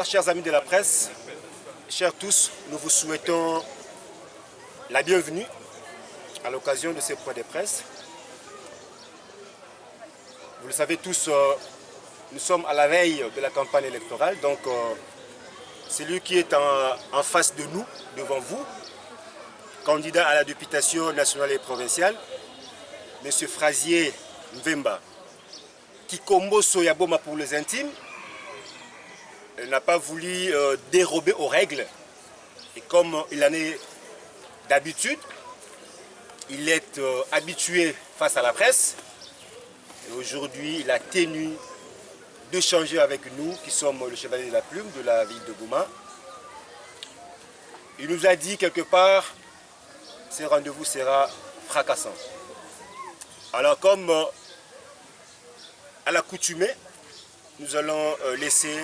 chers amis de la presse, chers tous, nous vous souhaitons la bienvenue à l'occasion de ces points de presse. Vous le savez tous, nous sommes à la veille de la campagne électorale, donc celui qui est en face de nous, devant vous, candidat à la députation nationale et provinciale, M. Frazier Mvemba, qui combo Soyaboma pour les intimes, n'a pas voulu dérober aux règles. Et comme il en est d'habitude, il est habitué face à la presse. Et aujourd'hui, il a tenu d'échanger avec nous, qui sommes le Chevalier de la Plume de la ville de Goma. Il nous a dit quelque part, ce rendez-vous sera fracassant. Alors comme à l'accoutumée, nous allons laisser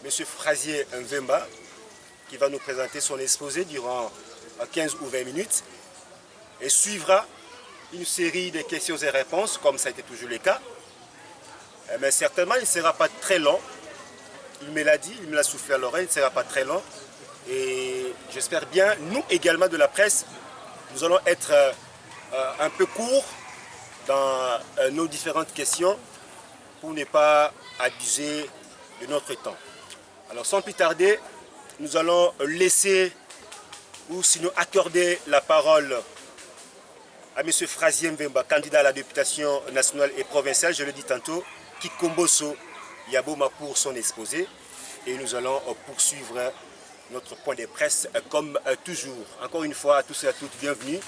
M. Frazier Mvemba, qui va nous présenter son exposé durant 15 ou 20 minutes, et suivra une série de questions et réponses, comme ça a été toujours le cas. Mais certainement, il ne sera pas très long. Il me l'a dit, il me l'a soufflé à l'oreille, il ne sera pas très long. Et j'espère bien, nous également de la presse, nous allons être un peu courts dans nos différentes questions pour ne pas abuser de notre temps. Alors sans plus tarder, nous allons laisser ou sinon accorder la parole à M. Frazier Mvemba, candidat à la députation nationale et provinciale, je le dis tantôt, qui comboso Yaboma pour son exposé. Et nous allons poursuivre notre point de presse comme toujours. Encore une fois, à tous et à toutes, bienvenue.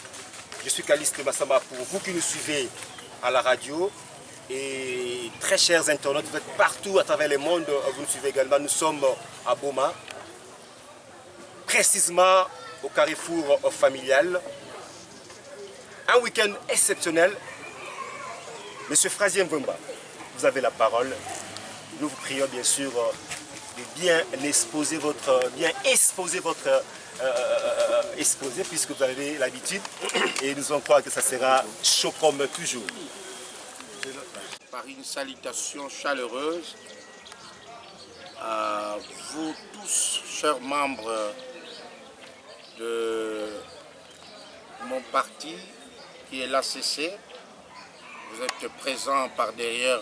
Je suis Caliste Massamba pour vous qui nous suivez à la radio. Et très chers internautes, vous êtes partout à travers le monde, vous nous suivez également. Nous sommes à Boma, précisément au carrefour familial. Un week-end exceptionnel. Monsieur Frazier Mvemba, vous avez la parole. Nous vous prions bien sûr de bien exposer votre exposé, puisque vous avez l'habitude, et nous allons croire que ça sera chaud comme toujours. Par une salutation chaleureuse à vous tous, chers membres de mon parti qui est l'ACC. Vous êtes présents par derrière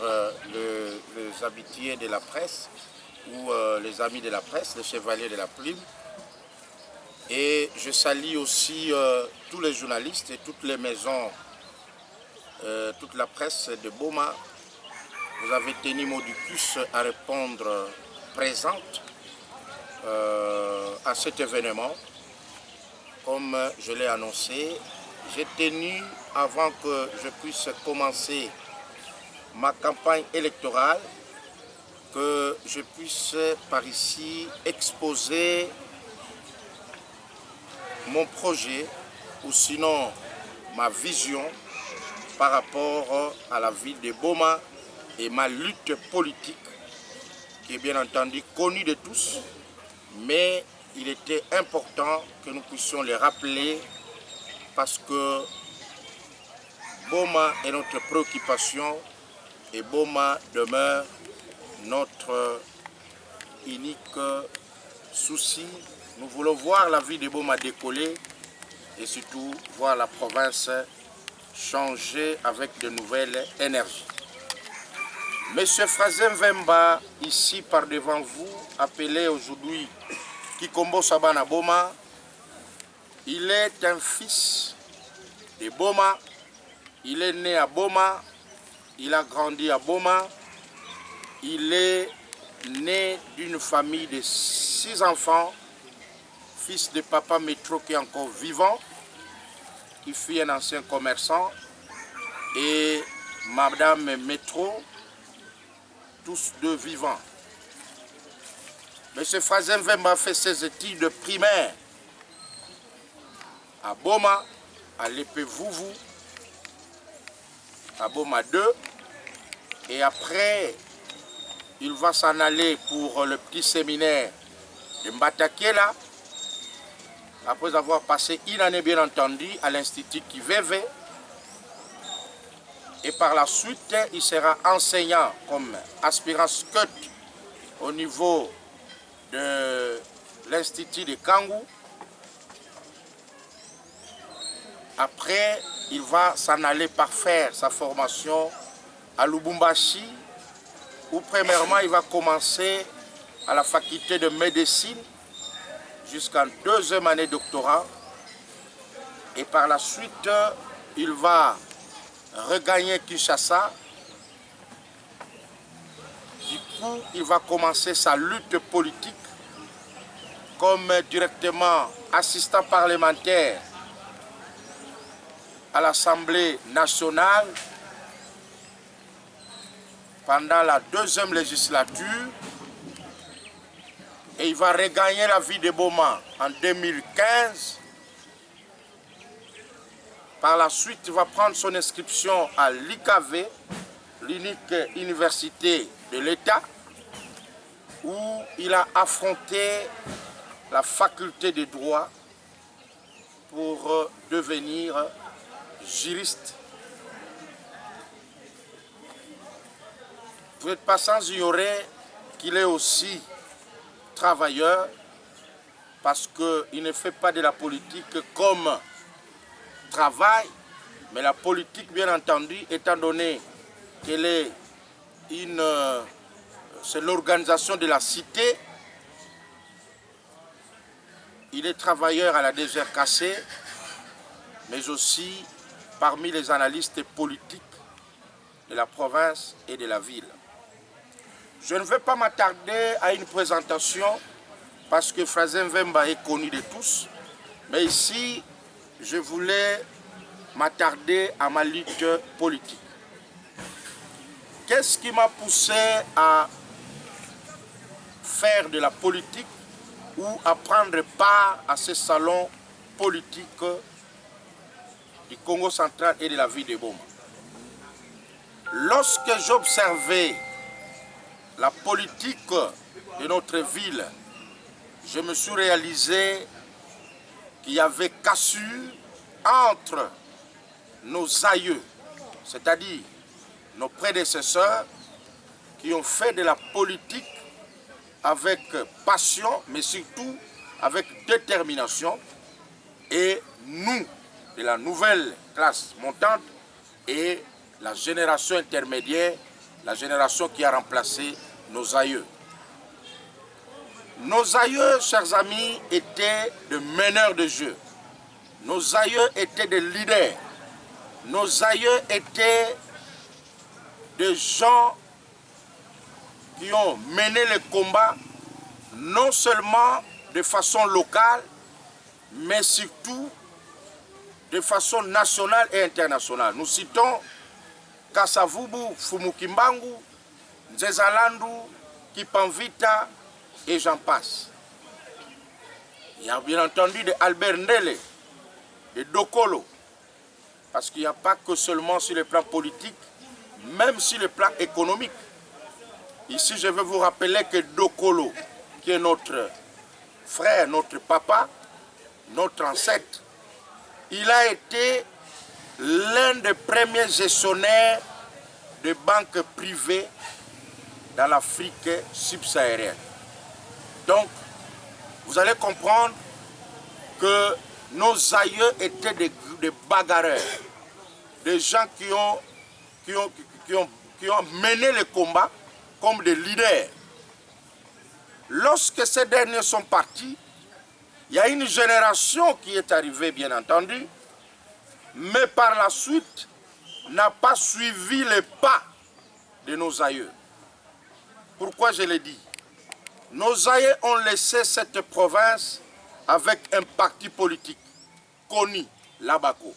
les habitués de la presse ou les amis de la presse, les chevaliers de la plume. Et je salue aussi tous les journalistes et toutes les maisons, toute la presse de Boma. Vous avez tenu modicus à répondre présente à cet événement. Comme je l'ai annoncé, j'ai tenu, avant que je puisse commencer ma campagne électorale, que je puisse par ici exposer mon projet ou sinon ma vision par rapport à la ville de Boma et ma lutte politique qui est bien entendu connue de tous, mais il était important que nous puissions les rappeler parce que Boma est notre préoccupation et Boma demeure notre unique souci. Nous voulons voir la ville de Boma décoller et surtout voir la province changer avec de nouvelles énergies. Monsieur Frazier Mvemba, ici par devant vous, appelé aujourd'hui Kikombo Sabana Boma, il est un fils de Boma, il est né à Boma, il a grandi à Boma, il est né d'une famille de 6 enfants, fils de papa Métro qui est encore vivant, qui fut un ancien commerçant, et madame Métro, tous deux vivants. M. Frazier Mvemba a fait ses études primaires à Boma, à l'Épée-Vouvou, à Boma 2, et après, il va s'en aller pour le petit séminaire de Mbatakiela, après avoir passé une année bien entendu à l'Institut Kiveve, et par la suite, il sera enseignant comme aspirant SCUT au niveau de l'Institut de Kangou. Après, il va s'en aller par faire sa formation à Lubumbashi, où premièrement, il va commencer à la faculté de médecine jusqu'en 2e année doctorat. Et par la suite, il va regagner Kinshasa. Du coup, il va commencer sa lutte politique comme directement assistant parlementaire à l'Assemblée nationale pendant la 2e législature. Et il va regagner la vie de Boma en 2015. Par la suite, il va prendre son inscription à l'IKV, l'unique université de l'État, où il a affronté la faculté de droit pour devenir juriste. Vous n'êtes pas sans ignorer qu'il est aussi travailleur, parce qu'il ne fait pas de la politique comme travail, mais la politique, bien entendu, étant donné qu'elle est c'est l'organisation de la cité, il est travailleur à la DGRKC, mais aussi parmi les analystes politiques de la province et de la ville. Je ne vais pas m'attarder à une présentation parce que Frazen Vemba est connu de tous, mais ici, je voulais m'attarder à ma lutte politique. Qu'est-ce qui m'a poussé à faire de la politique ou à prendre part à ces salons politiques du Congo central et de la ville de Boma? Lorsque j'observais la politique de notre ville, je me suis réalisé qu'il y avait cassure entre nos aïeux, c'est-à-dire nos prédécesseurs qui ont fait de la politique avec passion, mais surtout avec détermination, et nous, de la nouvelle classe montante et la génération intermédiaire, la génération qui a remplacé nos aïeux. Nos aïeux, chers amis, étaient de meneurs de jeu. Nos aïeux étaient des leaders. Nos aïeux étaient des gens qui ont mené le combat non seulement de façon locale, mais surtout de façon nationale et internationale. Nous citons Kasavubu, Fumukimbangu, Nzezalandu, Kipanvita et j'en passe. Il y a bien entendu de Albert Ndele, de Dokolo, parce qu'il n'y a pas que seulement sur le plan politique, même sur le plan économique. Ici, je veux vous rappeler que Dokolo, qui est notre frère, notre papa, notre ancêtre, il a été l'un des premiers gestionnaires de banques privées dans l'Afrique subsaharienne. Donc, vous allez comprendre que nos aïeux étaient des bagarreurs, des gens qui ont mené le combat comme des leaders. Lorsque ces derniers sont partis, il y a une génération qui est arrivée, bien entendu, mais par la suite n'a pas suivi les pas de nos aïeux. Pourquoi je le dis? Nos aïeux ont laissé cette province avec un parti politique connu, l'Abaco.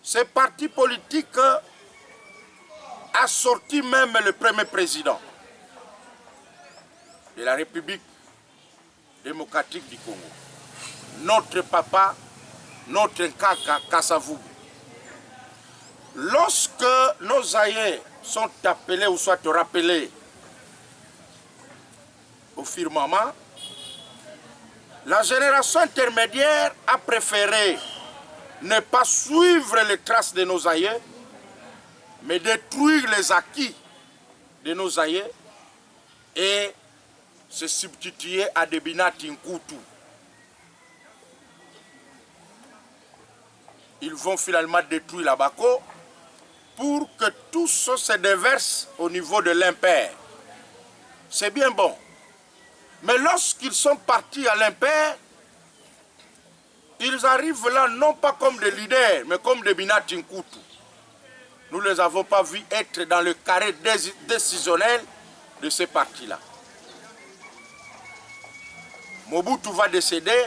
Ce parti politique a sorti même le premier président de la République démocratique du Congo. Notre papa, notre Kaka Kasavubu. Lorsque nos aïeux sont appelés ou soit rappelés au firmament, la génération intermédiaire a préféré ne pas suivre les traces de nos aïeux, mais détruire les acquis de nos aïeux et se substituer à des Binati Nkutu. Ils vont finalement détruire la Bako pour que tout ça se déverse au niveau de l'impair. C'est bien bon. Mais lorsqu'ils sont partis à l'impair, ils arrivent là non pas comme des leaders, mais comme des Binati Nkutu. Nous ne les avons pas vus être dans le carré décisionnel de ces partis-là. Mobutu va décéder.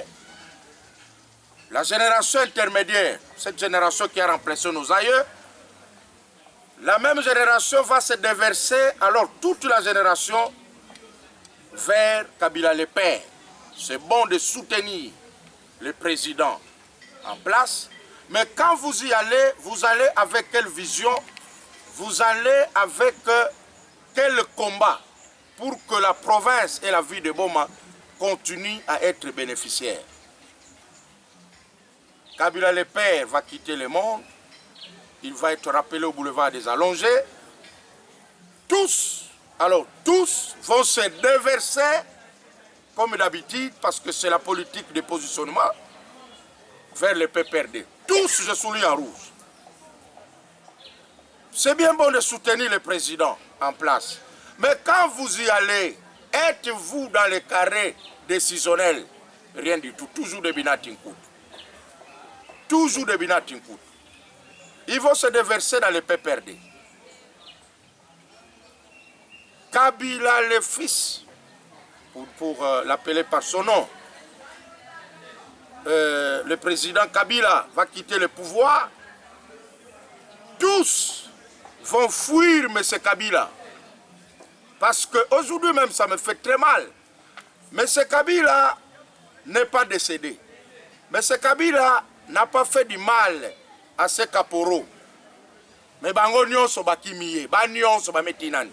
La génération intermédiaire, cette génération qui a remplacé nos aïeux, la même génération va se déverser, alors toute la génération, vers Kabila le père. C'est bon de soutenir le président en place, mais quand vous y allez, vous allez avec quelle vision? Vous allez avec quel combat pour que la province et la ville de Boma continuent à être bénéficiaires? Kabila le père va quitter le monde, il va être rappelé au boulevard des Allongés. Tous vont se déverser comme d'habitude, parce que c'est la politique de positionnement, vers le PPRD. Tous, je souligne en rouge. C'est bien bon de soutenir le président en place, mais quand vous y allez, êtes-vous dans les carrés décisionnels? Rien du tout, toujours des Binati Nkutu. Toujours des Binati Nkutu. Ils vont se déverser dans le PPRD. Kabila le fils, pour l'appeler par son nom, le président Kabila va quitter le pouvoir. Tous vont fuir M. Kabila. Parce qu'aujourd'hui même, ça me fait très mal. M. Kabila n'est pas décédé. M. Kabila n'a pas fait du mal à ces caporaux. Mais bango nyonso bakimiye, ba nyonso ba metinani.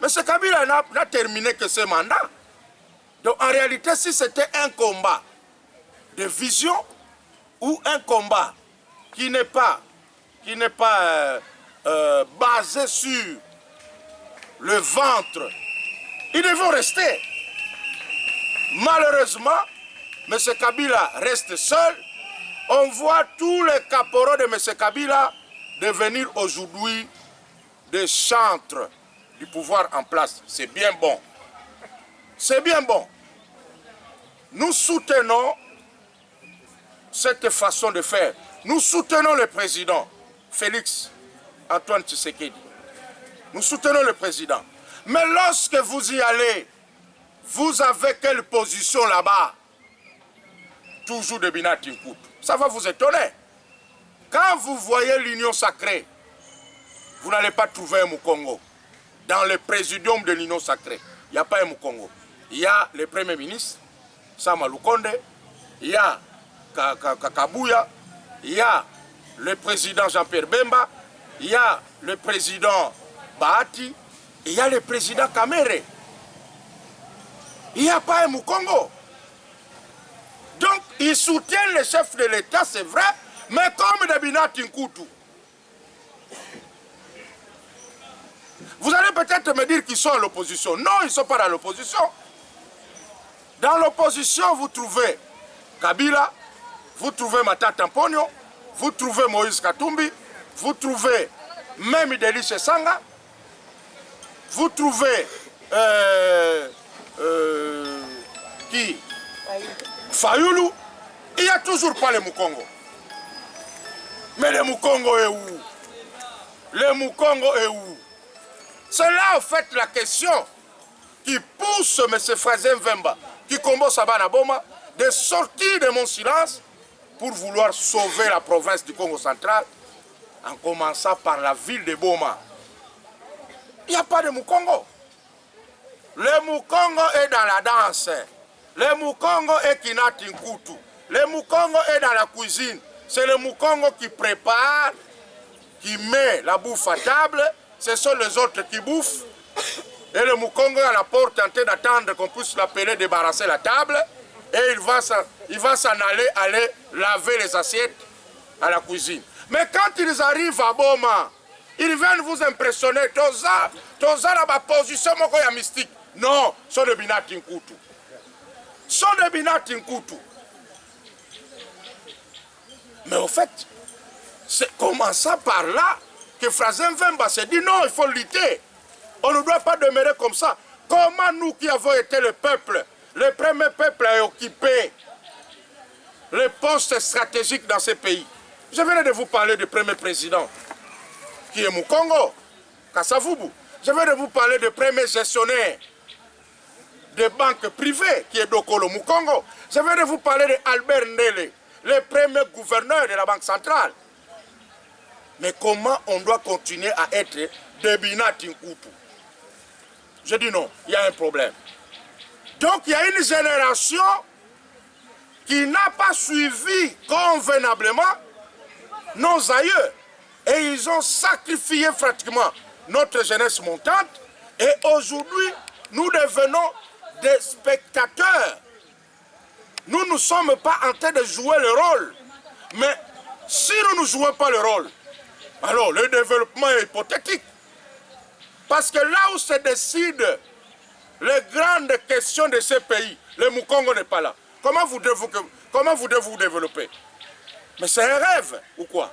Mais ce Kabila n'a terminé que ce mandat. Donc en réalité, si c'était un combat de vision ou un combat qui n'est pas basé sur le ventre, ils devront rester. Malheureusement, M. Kabila reste seul. On voit tous les caporaux de M. Kabila devenir aujourd'hui des chantres du pouvoir en place. C'est bien bon. C'est bien bon. Nous soutenons cette façon de faire. Nous soutenons le président Félix Antoine Tshisekedi. Nous soutenons le président. Mais lorsque vous y allez, vous avez quelle position là-bas? Toujours de Binati Nkutu. Ça va vous étonner. Quand vous voyez l'Union sacrée, vous n'allez pas trouver un Mukongo. Dans le présidium de l'Union sacrée, il n'y a pas un Mukongo. Il y a le Premier ministre, Sama Lukonde, il y a Kabouya, il y a le président Jean-Pierre Bemba, il y a le président Bahati, et il y a le président Kamere. Il n'y a pas un Mukongo. Donc, ils soutiennent le chef de l'État, c'est vrai, mais comme des Binati Nkutu. Vous allez peut-être me dire qu'ils sont à l'opposition. Non, ils ne sont pas dans l'opposition. Dans l'opposition, vous trouvez Kabila, vous trouvez Matata Mponyo, vous trouvez Moïse Katumbi, vous trouvez même Deliche Sanga, vous trouvez qui? Fayoulou. Il n'y a toujours pas le Mukongo. Mais le Mukongo est où? Le Mukongo est où? C'est là, en fait, la question qui pousse M. Frazen Vemba, qui combat Sabana Boma, de sortir de mon silence pour vouloir sauver la province du Congo central, en commençant par la ville de Boma. Il n'y a pas de Mukongo. Le Mukongo est dans la danse. Le Mukongo est Kinati Nkutu. Le Mukongo est dans la cuisine. C'est le Mukongo qui prépare, qui met la bouffe à table. Ce sont les autres qui bouffent. Et le Mukongo est à la porte en train d'attendre qu'on puisse l'appeler débarrasser la table. Et il va s'en aller laver les assiettes à la cuisine. Mais quand ils arrivent à Boma, ils viennent vous impressionner. Toza la position mystique. Non, sont de Binati Nkutu. Sont de Binati Nkutu. Mais au fait, c'est commençant par là que Frazen Vemba s'est dit non, il faut lutter. On ne doit pas demeurer comme ça. Comment nous qui avons été le peuple, le premier peuple à occuper les postes stratégiques dans ce pays. Je venais de vous parler du premier président, qui est Mukongo, Kasavubu. Je venais de vous parler du premier gestionnaire des banques privées, qui est Dokolo Mukongo. Je venais de vous parler d'Albert Ndele, le premier gouverneur de la Banque centrale. Mais comment on doit continuer à être de Binati Nkutu? Je dis non, il y a un problème. Donc il y a une génération qui n'a pas suivi convenablement nos aïeux. Et ils ont sacrifié pratiquement notre jeunesse montante. Et aujourd'hui, nous devenons des spectateurs. Nous ne sommes pas en train de jouer le rôle. Mais si nous ne jouons pas le rôle, alors le développement est hypothétique. Parce que là où se décident les grandes questions de ce pays, le Mukongo n'est pas là. Comment vous devez vous développer? Mais c'est un rêve ou quoi?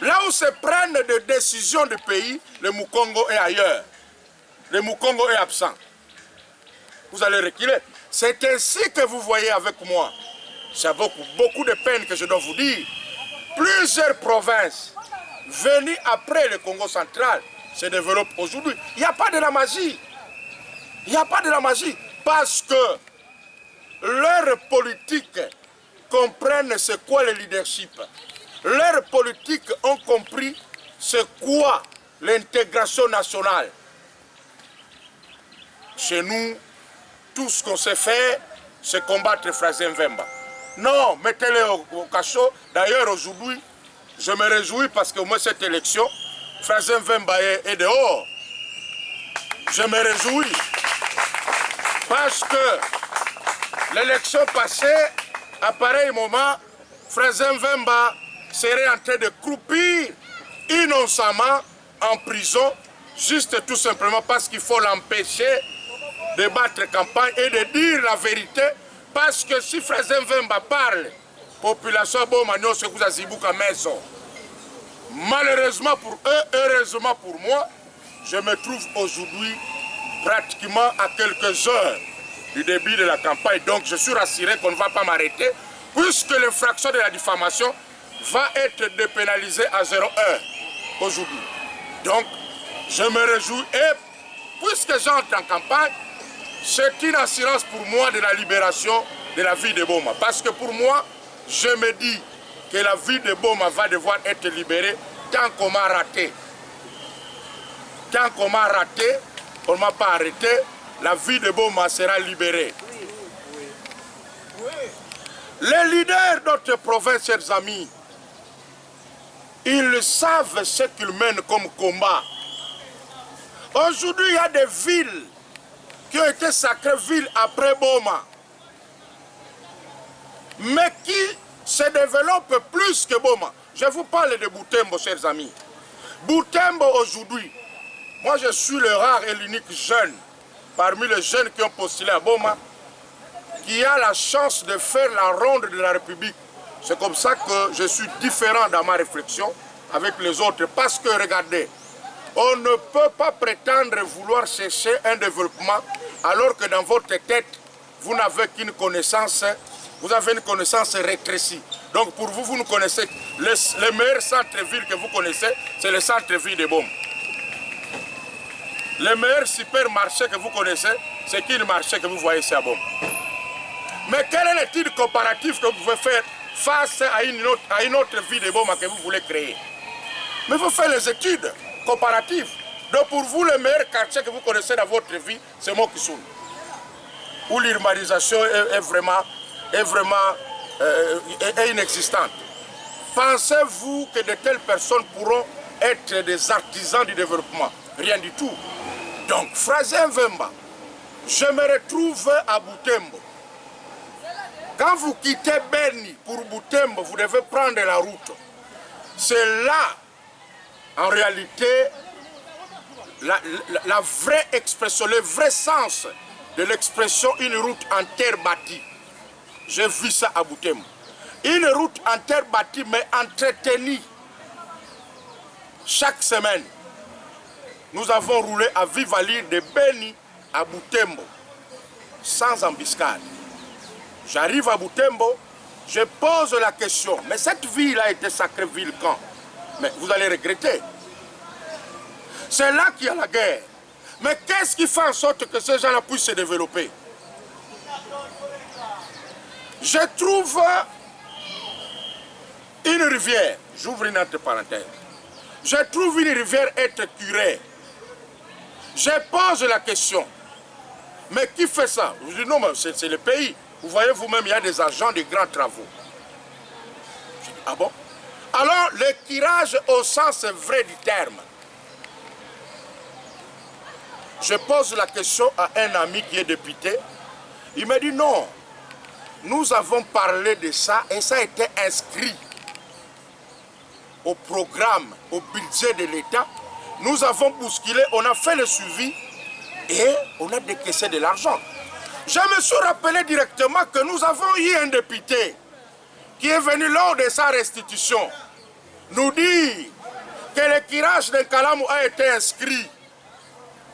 Là où se prennent des décisions du pays, le Mukongo est ailleurs. Le Mukongo est absent. Vous allez reculer. C'est ainsi que vous voyez avec moi. C'est avec beaucoup de peine que je dois vous dire. Plusieurs provinces venues après le Congo central se développent aujourd'hui. Il n'y a pas de la magie. Il n'y a pas de la magie. Parce que leurs politiques comprennent c'est quoi le leadership. Leurs politiques ont compris c'est quoi l'intégration nationale. Chez nous, tout ce qu'on sait faire, c'est combattre Frazen Vemba. Non, mettez-les au cachot. D'ailleurs, aujourd'hui, je me réjouis parce que moi, cette élection, Frazen Vemba est dehors. Je me réjouis. Parce que l'élection passée, à pareil moment, Frazen Vemba serait en train de croupir innocemment en prison, juste tout simplement parce qu'il faut l'empêcher de battre campagne et de dire la vérité. Parce que si Frazen Vemba parle, population Bomagnon se vous a zibuka maison. Malheureusement pour eux, heureusement pour moi, je me trouve aujourd'hui pratiquement à quelques heures du début de la campagne. Donc je suis rassuré qu'on ne va pas m'arrêter, puisque l'infraction de la diffamation va être dépénalisée à 0 heure aujourd'hui. Donc je me réjouis et puisque j'entre en campagne, c'est une assurance pour moi de la libération de la vie de Boma. Parce que pour moi, je me dis que la vie de Boma va devoir être libérée tant qu'on m'a raté. Tant qu'on m'a raté, on ne m'a pas arrêté, la vie de Boma sera libérée. Les leaders d'autres provinces, chers amis, ils savent ce qu'ils mènent comme combat. Aujourd'hui, il y a des villes qui ont été sacrées villes après Boma, mais qui se développent plus que Boma. Je vous parle de Butembo, chers amis. Butembo aujourd'hui, moi je suis le rare et l'unique jeune parmi les jeunes qui ont postulé à Boma, qui a la chance de faire la ronde de la République. C'est comme ça que je suis différent dans ma réflexion avec les autres. Parce que, regardez, on ne peut pas prétendre vouloir chercher un développement alors que dans votre tête, vous n'avez qu'une connaissance, vous avez une connaissance rétrécie. Donc pour vous, vous nous connaissez, les meilleurs centres-villes que vous connaissez, c'est le centre-ville de Boma. Les meilleurs supermarchés que vous connaissez, c'est quel marché que vous voyez ici à Boma. Mais quelle est l'étude comparative que vous pouvez faire face à une autre ville de Boma que vous voulez créer? Mais vous faites les études comparatives. Donc pour vous, le meilleur quartier que vous connaissez dans votre vie, c'est Mokissoul. Où l'urbanisation est vraiment inexistante. Pensez-vous que de telles personnes pourront être des artisans du développement? Rien du tout. Donc, Frazen Vemba, je me retrouve à Butembo. Quand vous quittez Beni pour Butembo, vous devez prendre la route. C'est là, en réalité, la vraie expression, le vrai sens de l'expression une route en terre bâtie. J'ai vu ça à Butembo. Une route en terre bâtie mais entretenue. Chaque semaine, nous avons roulé à vive allure de Beni à Butembo, sans embuscade. J'arrive à Butembo, je pose la question, mais cette ville a été sacrée ville quand? Mais vous allez regretter. C'est là qu'il y a la guerre. Mais qu'est-ce qui fait en sorte que ces gens-là puissent se développer? Je trouve une rivière, j'ouvre une entre parenthèse, je trouve une rivière être curée. Je pose la question, mais qui fait ça? Je dis non, mais c'est le pays. Vous voyez vous-même, il y a des agents de grands travaux. Je dis, ah bon? Alors, le curage au sens vrai du terme. Je pose la question à un ami qui est député. Il me dit non, nous avons parlé de ça et ça a été inscrit au programme, au budget de l'État. Nous avons bousculé, on a fait le suivi et on a décaissé de l'argent. Je me suis rappelé directement que nous avons eu un député qui est venu lors de sa restitution nous dire que le curage de Kalamou a été inscrit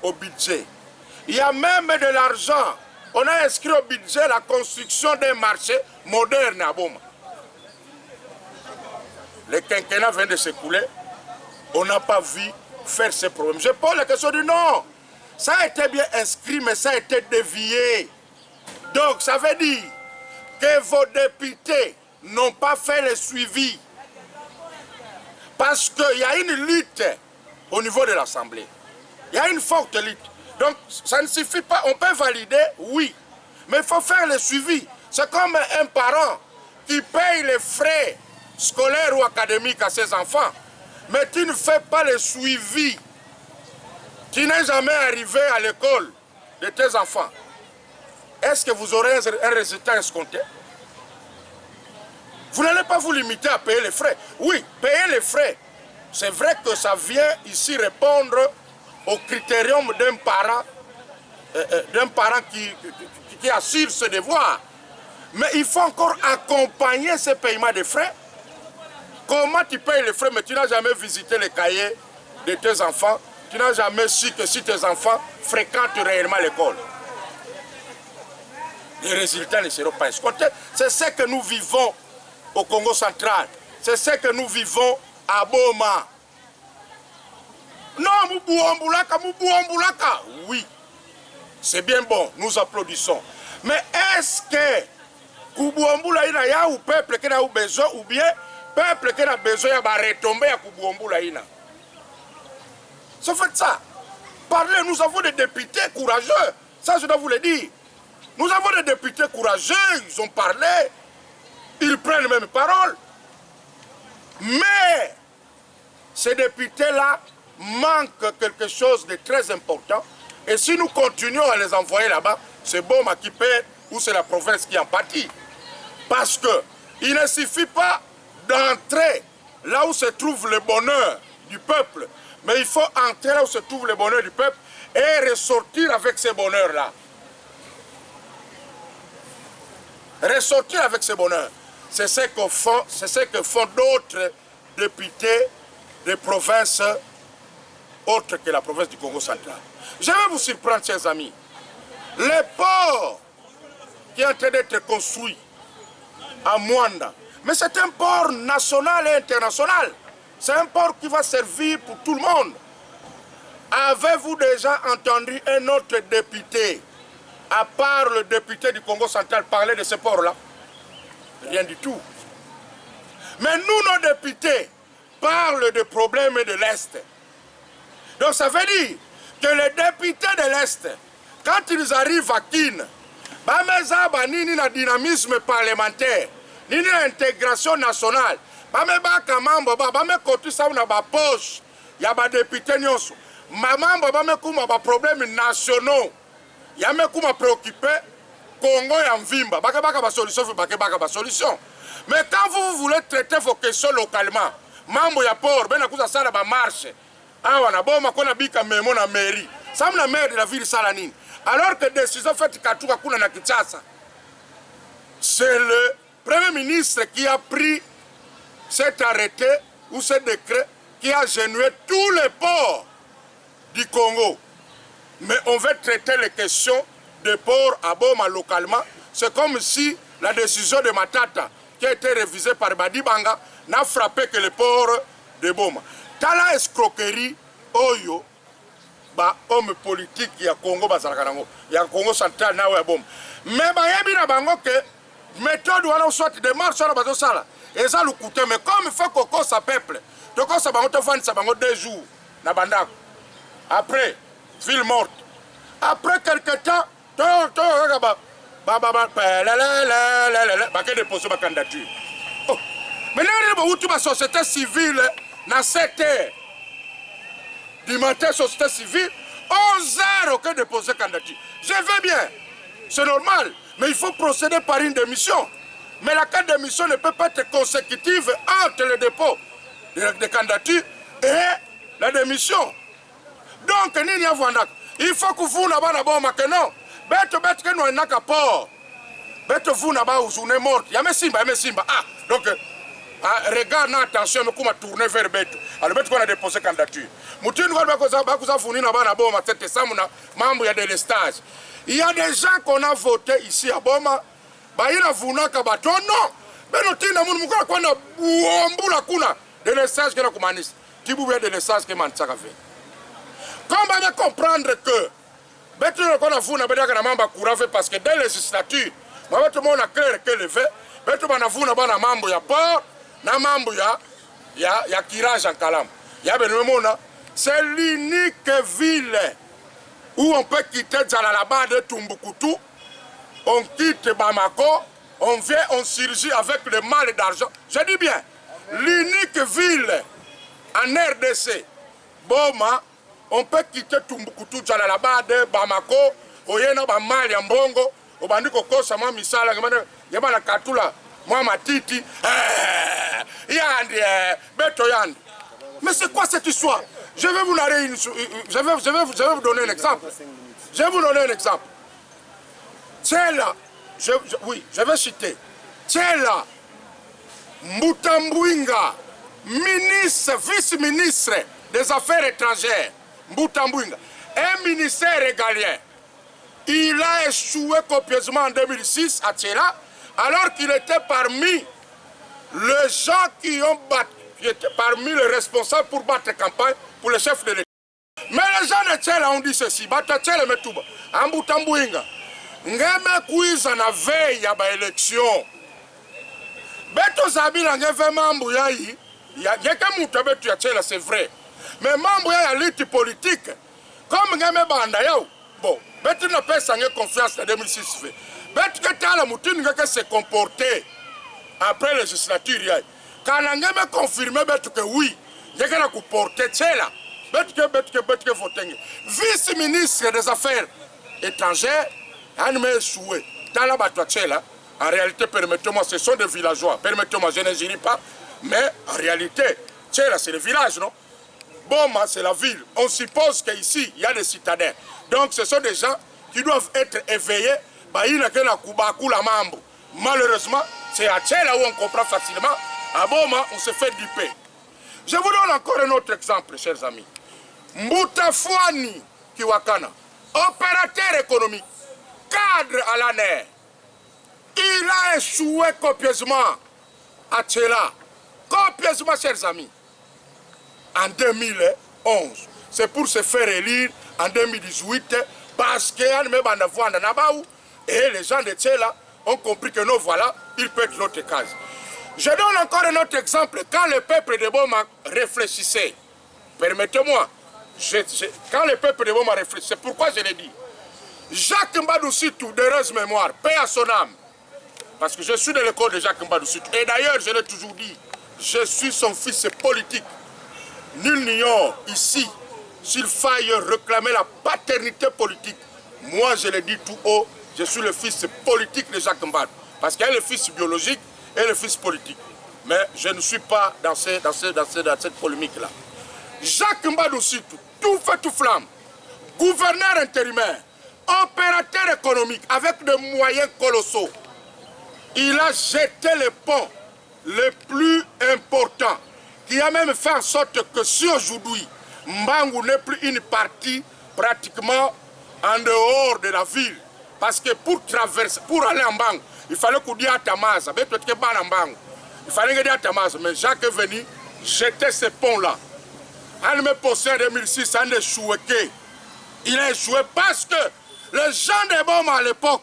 au budget. Il y a même de l'argent. On a inscrit au budget la construction d'un marché moderne à Boma. Le quinquennat vient de s'écouler. On n'a pas vu faire ces problèmes. Je pose la question du non. Ça a été bien inscrit, mais ça a été dévié. Donc, ça veut dire que vos députés n'ont pas fait le suivi. Parce qu'il y a une lutte au niveau de l'Assemblée. Il y a une forte lutte. Donc, ça ne suffit pas. On peut valider, oui. Mais il faut faire le suivi. C'est comme un parent qui paye les frais scolaires ou académiques à ses enfants. Mais tu ne fais pas le suivi. Tu n'es jamais arrivé à l'école de tes enfants. Est-ce que vous aurez un résultat escompté? Vous n'allez pas vous limiter à payer les frais. Oui, payer les frais. C'est vrai que ça vient ici répondre au critérium d'un parent qui assure ce devoir. Mais il faut encore accompagner ce paiement de frais. Comment tu payes les frais, mais tu n'as jamais visité les cahiers de tes enfants? Tu n'as jamais su que si tes enfants fréquentent réellement l'école. Les résultats ne seront pas escomptés. C'est ce que nous vivons au Congo central. C'est ce que nous vivons à Boma. Non, Moubouamboulaka. Oui, c'est bien bon, nous applaudissons. Mais est-ce que Koubouamboula ina ya ou peuple qui a besoin ou bien peuple qui a besoin de retomber à Koubouamboula ina? C'est fait ça. Parlez, nous avons des députés courageux. Ça, je dois vous le dire. Nous avons des députés courageux, ils ont parlé, ils prennent même parole. Mais ces députés-là manquent quelque chose de très important. Et si nous continuons à les envoyer là-bas, c'est Boma qui paie ou c'est la province qui en pâtit. Parce qu'il ne suffit pas d'entrer là où se trouve le bonheur du peuple, mais il faut entrer là où se trouve le bonheur du peuple et ressortir avec ce bonheur-là. Ressortir avec ce bonheur. C'est ce que font d'autres députés de provinces autres que la province du Congo central. Je vais vous surprendre, chers amis. Le port qui est en train d'être construit à Mwanda, mais c'est un port national et international. C'est un port qui va servir pour tout le monde. Avez-vous déjà entendu un autre député, à part le député du Congo central, parler de ce port-là? Rien du tout. Mais nous, nos députés, parlent des problèmes de l'Est. Donc ça veut dire que les députés de l'Est, quand ils arrivent à Kin, bameza nini na dynamisme parlementaire, nini na intégration nationale, bamebaka mambo bamekotu sa na ba poche ya ba député nyonso. Mamambo bamekuma ba problèmes nationaux. Ya mekuma préoccupé Congo ya mvimba, baka ba solution, baka ba solution. Mais quand vous voulez traiter vos questions localement, mambo ya port, ben akuza sala ba marche awa na boma kona bika memo na mairie. Ça la maire de la ville Salanine. Alors que décision faite Katuka kuna na Kinshasa. C'est le Premier ministre qui a pris cet arrêté ou ce décret qui a genoué tous les ports du Congo. Mais on veut traiter les questions des ports à Boma localement. C'est comme si la décision de Matata, qui a été révisée par Badibanga, n'a frappé que les ports de Boma. Tala escroquerie, oyo, ba homme politique ya Congo bazalakanango, ya Congo central na ya Boma. Mais ba yebi na bango que méthode wana soit démarche wana bazo sala. Eza lukute, mais comme il faut qu'on sa peuple, donc ça bango te vendre ça bango 2 jours na bandako. Après, ville morte. Après quelque temps, déposer ma candidature. Oh. Maintenant, où tu vas société civile, dans 7 heures du matin, société civile, 11 heures que déposer candidature. Je veux bien, c'est normal, mais il faut procéder par une démission. Mais la carte de démission ne peut pas être consécutive entre le dépôt de candidature et la démission. Donc, il faut que vous n'ayez non. Bête que nous n'avons pas. Bête vous n'avez pas une morte. Il y a Simba. Ah, donc, regarde, attention, nous allons tourner vers Bête. Alors, Bête qu'on a déposé candidature. Il y a des gens qu'on a voté ici à Boma. Non. Mais nous avons comment va comprendre que parce que dans les législatures, tout le monde a clair que le fait, tout le monde a mambo ya port, na mambo ya kirage en calam. C'est l'unique ville où on peut quitter Djalalabad de Tomboucoutou, on quitte Bamako, on vient, on surgit avec le mal d'argent. Je dis bien, l'unique ville en RDC, Boma, on peut quitter Tomboucoutou, Djalalabad, Bamako, Oyena, Bamal, Yambongo, Obandiko Kosa, moi, Misala, Yamana Katula, moi, Matiti, Yandi, Beto Yandi. Mais c'est quoi cette histoire? Je vais vous donner vous donner un exemple. Je vais vous donner un exemple. Tiens là, oui, je vais citer. Tiens là, Mbutambouinga, ministre, vice-ministre des Affaires étrangères, Mbutambouinga, un ministère régalien. Il a échoué copieusement en 2006 à Tchela, alors qu'il était parmi les gens qui ont battu, qui étaient parmi les responsables pour battre campagne pour le chef de l'État. Mais les gens de Tchela ont dit ceci, battre Tchela Metouba, en Mbutambouinga, ngeme kuiza na veille ya ba élection. Beto Zabila ngeve mambo ya yi, yeke mutu betu ya Tchela, c'est vrai. Mais mambo ya lutte politique, comme ngeme banda yao, bon, betu na pesa nge confiance en 2006 fait. Betu ke tala mutu ngeke se comporter après la législature. Quand ngeme confirmer betu que oui, ngeke na kuporter Tchela. Betu ke voter. Vice-ministre des Affaires étrangères, en réalité, permettez-moi, ce sont des villageois. Permettez-moi, je ne dirai pas. Mais en réalité, Tchela, c'est le village, non? Boma, c'est la ville. On suppose qu'ici, il y a des citadins. Donc, ce sont des gens qui doivent être éveillés. Malheureusement, c'est à Tchela où on comprend facilement. À Boma, on se fait duper. Je vous donne encore un autre exemple, chers amis. Mboutafouani Kiwakana, opérateur économique, cadre à l'ANER, il a échoué copieusement à Tchela. Copieusement, chers amis. En 2011. C'est pour se faire élire en 2018 parce que et les gens de Tchela ont compris que non, voilà, il peut être notre case. Je donne encore un autre exemple. Quand le peuple de Boma réfléchissait, permettez-moi, quand le peuple de Boma réfléchissait, pourquoi je l'ai dit? Jacques Mbadou Sitou, d'heureuse mémoire, paix à son âme. Parce que je suis de l'école de Jacques Mbadou Sitou. Et d'ailleurs, je l'ai toujours dit, je suis son fils politique. Nul n'ignore ici s'il faille réclamer la paternité politique. Moi, je le dis tout haut, je suis le fils politique de Jacques Mbadou. Parce qu'il y a le fils biologique et le fils politique. Mais je ne suis pas dans cette polémique-là. Jacques Mbadou Sitou, tout fait tout flamme, gouverneur intérimaire, opérateur économique avec des moyens colossaux. Il a jeté les ponts les plus importants, qui a même fait en sorte que si aujourd'hui, Mbangu n'est plus une partie pratiquement en dehors de la ville, parce que pour traverser, pour aller en Mbangu, il fallait qu'on dise à Tamaza, il fallait dire à Tamaza, mais Jacques est venu jeter ces ponts-là. On me possède en 2006, on a échoué. Il a échoué parce que les gens de Boma à l'époque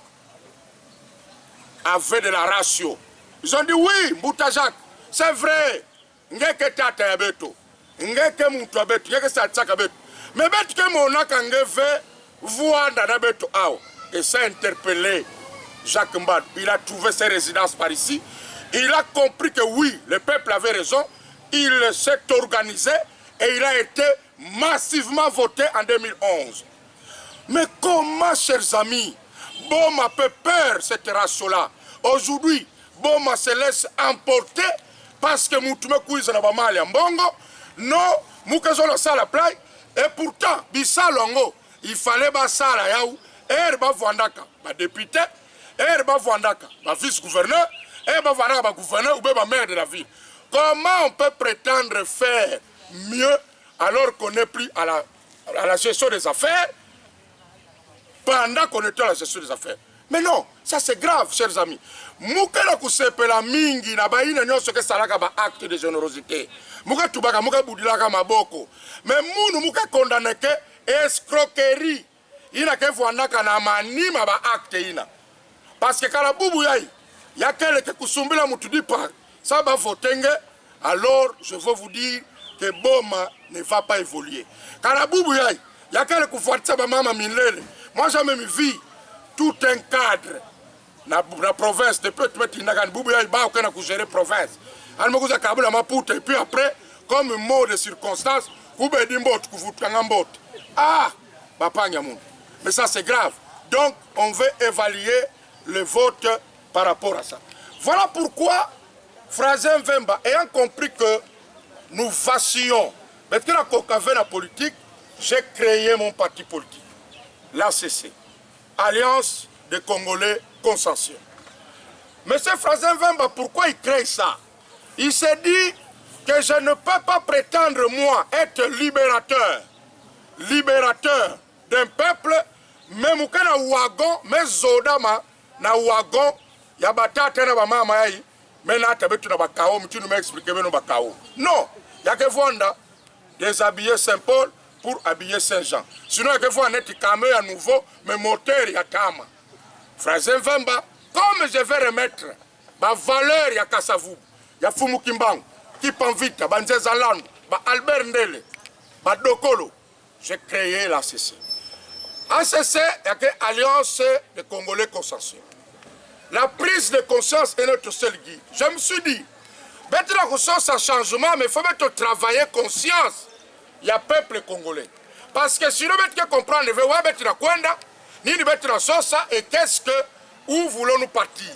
avaient de la ratio. Ils ont dit oui, Mbouta Jacques, c'est vrai. Ngeke tata ya beto. Ngeke moutou ya beto. Ngeke satsaka beto. Mais beto ke monaka ngeve vuanda na beto ao. Et ça a interpellé Jacques Mbadou. Il a trouvé ses résidences par ici. Il a compris que oui, le peuple avait raison. Il s'est organisé et il a été massivement voté en 2011. Mais comment, chers amis, Boma peut peur cette ratio-là? Aujourd'hui, Boma se laisse emporter parce que Moutouma Kouiza n'a pas mal en bongo. Non, Moukazo la salle à play. Et pourtant, Bissalongo, il fallait Bassala Yaou, Erba Vandaka, ma député, Erba Vandaka, ma vice-gouverneur, Erba Vandaka, ma gouverneur ou ma maire de la ville. Comment on peut prétendre faire mieux alors qu'on n'est plus à la gestion des affaires pendant qu'on était à la gestion des affaires? Mais non, ça c'est grave, chers amis. Moukela kusepela mingi na baina nyoso ke salaka ba acte de générosité. Mouka tubaka mouka budilaka maboko. Mais mounou mouka condamné ke escroquerie. Ina ke vuandaka na manima ba acte ina. Parce que kala bubu yai, ya kele ke kusumbila mutudi pa, ça va votenge, alors je veux vous dire que Boma ne va pas évoluer. Kala bubu yai, ya kele kufuatisa ba mama milele. Moi j'ai même vu tout un cadre na province de peut mettre une boubou ya ba okana ku gérer province an mo kuza kabula maputa et puis après comme mot de circonstance ku be di mbot ku futanga mbot bapanya moun. Mais ça c'est grave. Donc on veut évaluer le vote par rapport à ça. Voilà pourquoi Frazen Vemba ayant compris que nous vacillons maintenant la cocave la politique, j'ai créé mon parti politique, l'ACC, Alliance des Congolais consensuels. Monsieur Frazen Vemba, pourquoi il crée ça? Il s'est dit que je ne peux pas prétendre, moi, être libérateur d'un peuple, même quand na wagon, mais zodama, na wagon, yabata tena ba mama yai, mais na tabetu na bakao, tu nous m'expliques no bakao. Non, il y a que Vanda déshabiller Saint-Paul pour habiller Saint-Jean. Sinon, il y a que Vanda qui camé à nouveau, mais moteur y a tama. Frazen Vemba, comme je vais remettre ma valeur ya Kasavubu, ya Fumu Kimbangu, Kipanvita, Banzezalandu, Albert Ndele, Dokolo, j'ai créé l'ACC. ACC est l'Alliance des Congolais consensuels. La prise de conscience est notre seul guide. Je me suis dit, mettre la conscience à changement, mais il faut mettre travailler conscience. Il y a peuple congolais. Parce que si nous mettons comprendre, nous devons mettre la Kwenda, ni nous mettre la Sosa, et qu'est-ce que, où voulons-nous partir?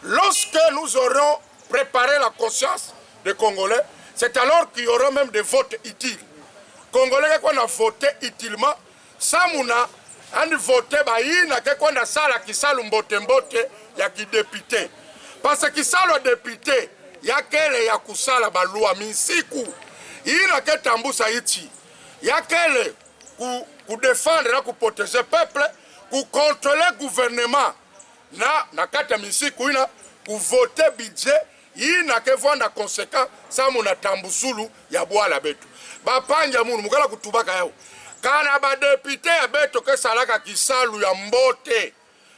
Lorsque nous aurons préparé la conscience des Congolais, c'est alors qu'il y aura même des votes utiles. Congolais qui ont voté utilement, Samuna a voté baïna qui ont sala qui salu mbote mbote ya qui député. Parce que sala député, ya kele ya kusala ba loi minsiku. Ina ke tambusa iti. Ya kele ku défendre la ku protéger peuple, ku contrôler gouvernement. Na kata minsiku ina ku voter budget, ina ke vanda conséquent Samuna tambusulu ya boala betu. Ba panja munu mukala kutubaka yao. Kana ba député ya beto ke salaka kisalu ya mbote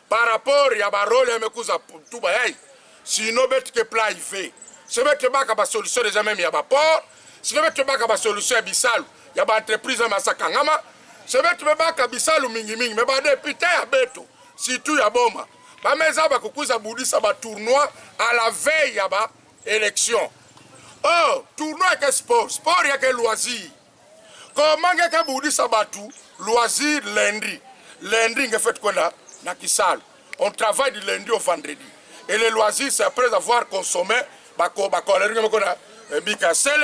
par rapport ya barole ya mekuza tuba yai. Sinon bete ke plaive. Se bete baka ba solution déjà même ya ba port. Se bete baka ba solution ya bisalu ya ba entreprise ya masakangama. Se bete baka bisalu mingi mingi me ba député ya beto surtout ya Boma. Ba meza ba kukuza budisa ba tournoi à la veille ya ba élection. Oh, tournoi ke sport ya ke loisir. Comment est-ce que vous dites ça loisir lundi? Lundi, on fait quoi na Kisal. On travaille du lundi au vendredi. Et les loisirs, c'est après avoir consommé, C'est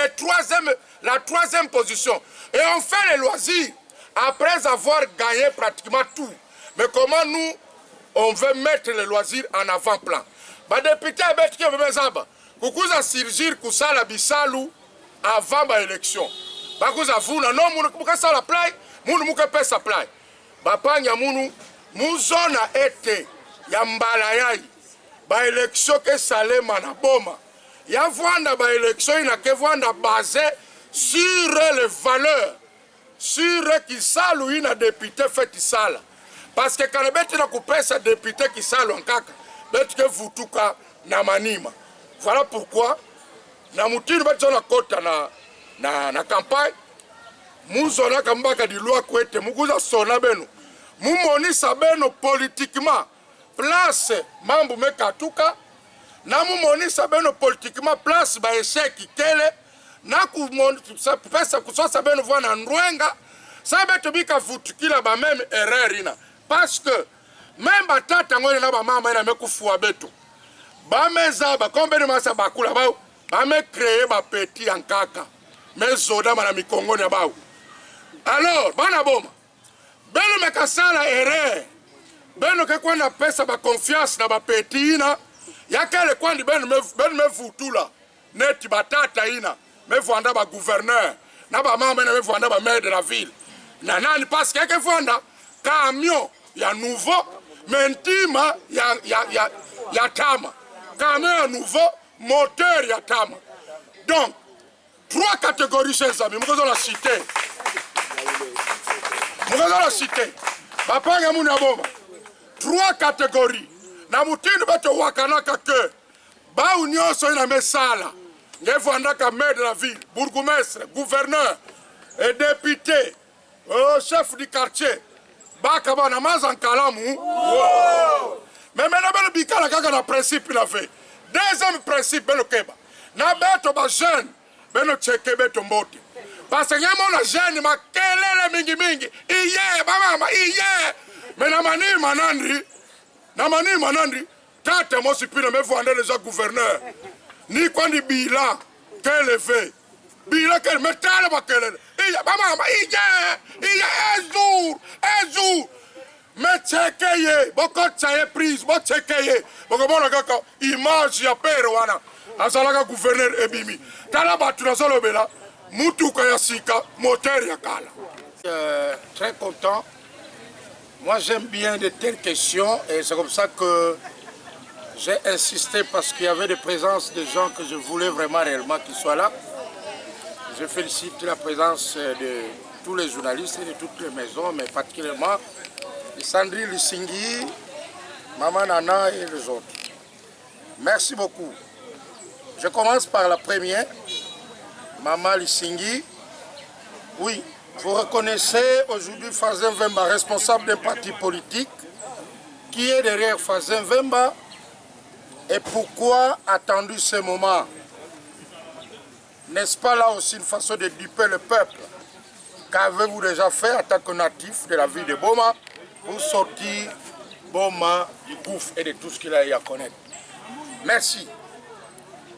la troisième position. Et on fait les loisirs après avoir gagné pratiquement tout. Mais comment nous, on veut mettre les loisirs en avant-plan? Député Abetki Bemezaba, kukuza surgir kusala bisalu avant l'élection. Bakuza vuna non munu kukasa la play, munu muke pesa play. Bapanya munu muzona ete ya mbala yai. Ba élection ke salema na boma. Ya vwanda ba élection ina ke vwanda basé sur les valeurs, sur qui salu ina député fait sala. Parce que quand beti na kupesa député qui salu en kaka, beti ke vutuka na manima. Voilà pourquoi na mutini beti na kota na campagne muzona kambaka di loi kwete mukuza sona beno. Mumonisa beno politiquement place mambu mekatuka na mumonisa beno politiquement place ba échec kele na kumonisa pesa kusosa beno vwana ndwenga sabeto bika vutukila ba même erreur ina parce que même batata ngone na ba mama ina mekufuwa beto ba meza ba kombeni masa bakula ba me créer ba petit ankaka mezoda mana mikongoni bao. Alors bana boma beno mekasala erreur beno ke kwanda pesa ba confiance na ba petit ina yakele kwandi beno me vutula neti batata ina me vwanda ba gouverneur na ba mama na me vwanda ba maire de la ville na nani parce que vwanda camion ya nouveau mentima ya tama camion ya nouveau moteur ya tama. Donc 3 catégories chers amis mukozo la cité bapanga muna boma 3 catégories na mutini bato wakanaka ke ba union so ina mesala ngevandaka maire de la ville, bourgmestre, gouverneur et député, chef du quartier baka bana mazan kalamu. Mais maintenant beno bikala kaka na principe na fait. Deuxième principe beno keba na beto ba jeune beno cheke beto mbote. Parce que yamo na jeune makelele mingi iye ba mama iye mena mani manandri tata mo sipina me vendre les gouverneurs ni kwandi bilan kelevé bilan kel metale ba kelele iye ba mama iye un jour me chekeye boko chaye prise bo chekeye boko bona kaka image ya pero wana azalaka gouverneur ebimi tala batu na solo bela mutuka ya sika moteur ya kala. Très content. Moi j'aime bien de telles questions et c'est comme ça que j'ai insisté parce qu'il y avait des présences de gens que je voulais vraiment réellement qu'ils soient là. Je félicite la présence de tous les journalistes et de toutes les maisons, mais particulièrement de Sandrine Lusingui, Maman Nana et les autres. Merci beaucoup. Je commence par la première, Maman Lusingui. Oui, vous reconnaissez aujourd'hui Fazem Vemba, responsable d'un parti politique, qui est derrière Fazem Vemba et pourquoi attendu ce moment? N'est-ce pas là aussi une façon de duper le peuple? Qu'avez-vous déjà fait en tant que natif de la ville de Boma pour sortir Boma du gouffre et de tout ce qu'il a eu à connaître? Merci.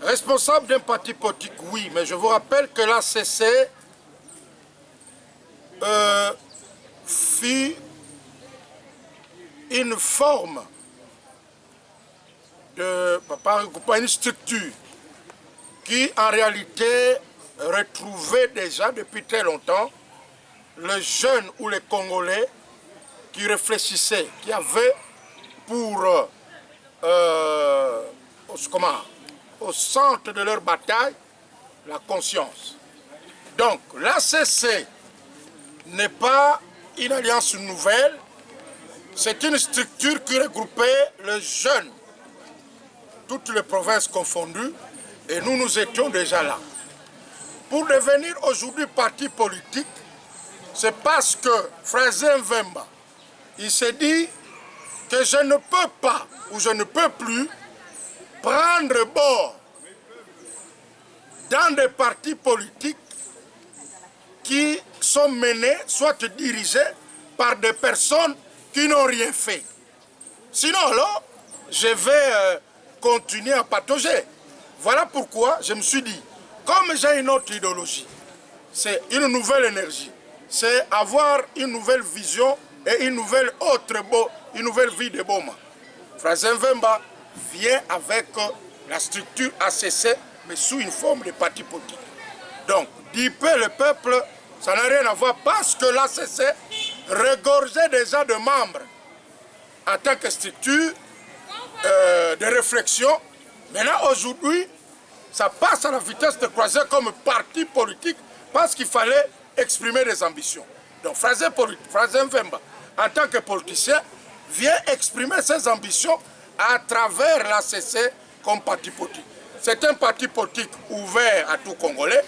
Responsable d'un parti politique, oui, mais je vous rappelle que l'ACC fit une forme de pas une structure qui en réalité retrouvait déjà depuis très longtemps les jeunes ou les Congolais qui réfléchissaient, qui avaient pour au centre de leur bataille la conscience. Donc l'ACC n'est pas une alliance nouvelle, c'est une structure qui regroupait les jeunes, toutes les provinces confondues, et nous étions déjà là. Pour devenir aujourd'hui parti politique, c'est parce que Fazem Vemba, il s'est dit que je ne peux pas ou je ne peux plus prendre bord dans des partis politiques qui sont menés, soit dirigés par des personnes qui n'ont rien fait. Sinon, alors, je vais continuer à patauger. Voilà pourquoi je me suis dit, comme j'ai une autre idéologie, c'est une nouvelle énergie, c'est avoir une nouvelle vision et une nouvelle vie de Boma. Frère Mvemba vient avec la structure ACC, mais sous une forme de parti politique. Donc, diper le peuple, ça n'a rien à voir parce que l'ACC regorgeait déjà de membres en tant que structure de réflexion. Maintenant, aujourd'hui, ça passe à la vitesse de croisière comme parti politique parce qu'il fallait exprimer des ambitions. Donc, Frère Mvemba, en tant que politicien, vient exprimer ses ambitions à travers l'ACC comme parti politique. C'est un parti politique ouvert à tout Congolais,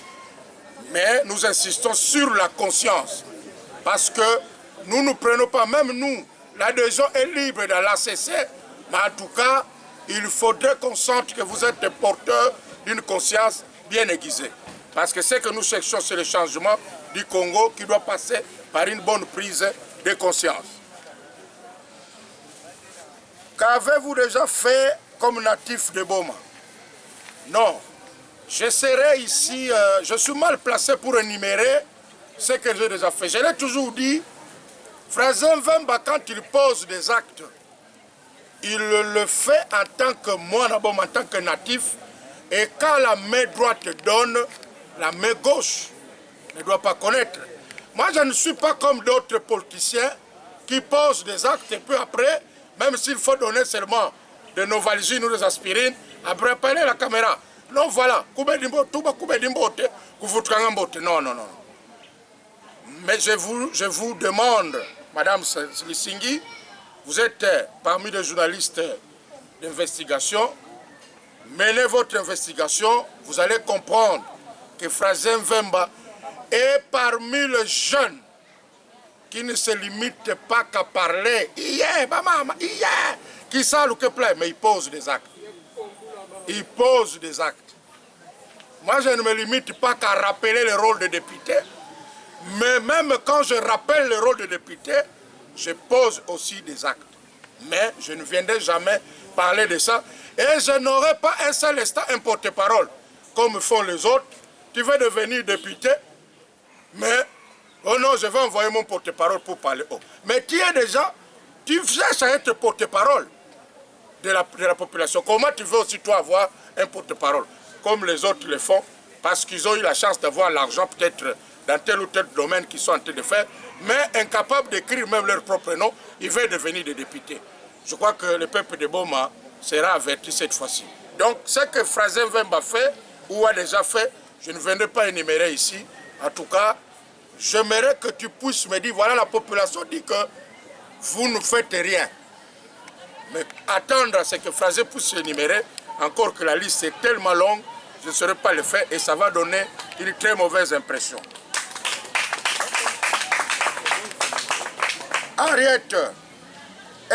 mais nous insistons sur la conscience. Parce que nous ne prenons pas, même nous, l'adhésion est libre dans l'ACC, mais en tout cas, il faudrait qu'on sente que vous êtes des porteurs d'une conscience bien aiguisée. Parce que ce que nous cherchons, c'est le changement du Congo qui doit passer par une bonne prise de conscience. Qu'avez-vous déjà fait comme natif de Boma? Non. Je serai ici, je suis mal placé pour énumérer ce que j'ai déjà fait. Je l'ai toujours dit, Frère Mvemba, quand il pose des actes, il le fait en tant que moi, d'abord en tant que natif, et quand la main droite donne, la main gauche ne doit pas connaître. Moi, je ne suis pas comme d'autres politiciens qui posent des actes et puis après, même s'il faut donner seulement de Novalgine ou des aspirines, après appeler la caméra. Non, voilà, non, non, non. Mais je vous demande, Madame Lissingi, vous êtes parmi les journalistes d'investigation, menez votre investigation, vous allez comprendre que Frère Mvemba est parmi les jeunes qui ne se limitent pas qu'à parler, qui savent le que plaît, mais ils posent des actes. Ils posent des actes. Moi, je ne me limite pas qu'à rappeler le rôle de député, mais même quand je rappelle le rôle de député, je pose aussi des actes. Mais je ne viendrai jamais parler de ça. Et je n'aurai pas un seul instant un porte-parole, comme font les autres. Tu veux devenir député, mais, oh non, je vais envoyer mon porte-parole pour parler. Oh. Mais qui est déjà, tu cherches à être porte-parole de la population. Comment tu veux aussi toi avoir un porte-parole, comme les autres le font, parce qu'ils ont eu la chance d'avoir l'argent peut-être dans tel ou tel domaine qu'ils sont en train de faire, mais incapables d'écrire même leur propre nom, ils veulent devenir des députés. Je crois que le peuple de Boma sera averti cette fois-ci. Donc, ce que Frère Mvemba fait, ou a déjà fait, je ne viendrai pas énumérer ici. En tout cas, j'aimerais que tu puisses me dire, voilà, la population dit que vous ne faites rien. Mais attendre à ce que Frère puisse énumérer, encore que la liste est tellement longue, je ne saurais pas le faire et ça va donner une très mauvaise impression. Henriette,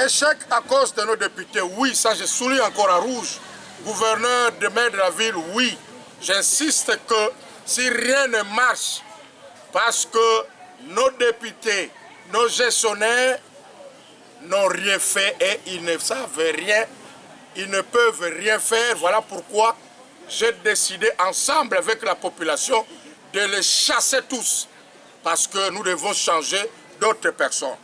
échec à cause de nos députés, oui, ça je souligne encore à rouge. Gouverneur de maire de la ville, oui. J'insiste que si rien ne marche, parce que nos députés, nos gestionnaires n'ont rien fait et ils ne savent rien, ils ne peuvent rien faire. Voilà pourquoi j'ai décidé ensemble avec la population de les chasser tous, parce que nous devons changer d'autres personnes.